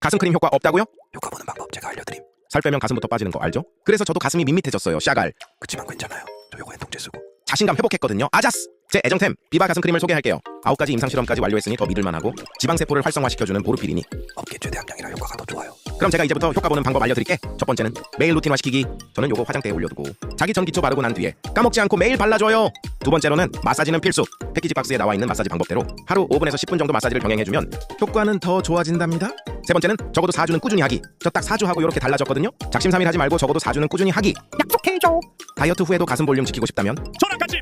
가슴 크림 효과 없다고요? 효과 보는 방법 제가 알려드림. 살 빼면 가슴부터 빠지는 거 알죠? 그래서 저도 가슴이 밋밋해졌어요. 샤갈. 그치만 괜찮아요. 저 요거 엔통제 쓰고. 자신감 회복했거든요. 아자스! 제 애정템 비바 가슴 크림을 소개할게요. 9가지 임상실험까지 완료했으니 더 믿을만하고 지방세포를 활성화시켜주는 보르피린이 업계 최대 함량이라 효과가 더 좋아요. 그럼 제가 이제부터 효과 보는 방법 알려드릴게. 첫 번째는 매일 루틴화시키기. 저는 요거 화장대에 올려두고 자기 전 기초 바르고 난 뒤에 까먹지 않고 매일 발라줘요. 두 번째로는 마사지는 필수. 패키지 박스에 나와 있는 마사지 방법대로 하루 5분에서 10분 정도 마사지를 병행해주면 효과는 더 좋아진답니다. 세 번째는 적어도 4주는 꾸준히 하기. 저 딱 4주 하고 이렇게 달라졌거든요. 작심삼일 하지 말고 적어도 4주는 꾸준히 하기. 약속해줘. 다이어트 후에도 가슴 볼륨 지키고 싶다면 저랑 같이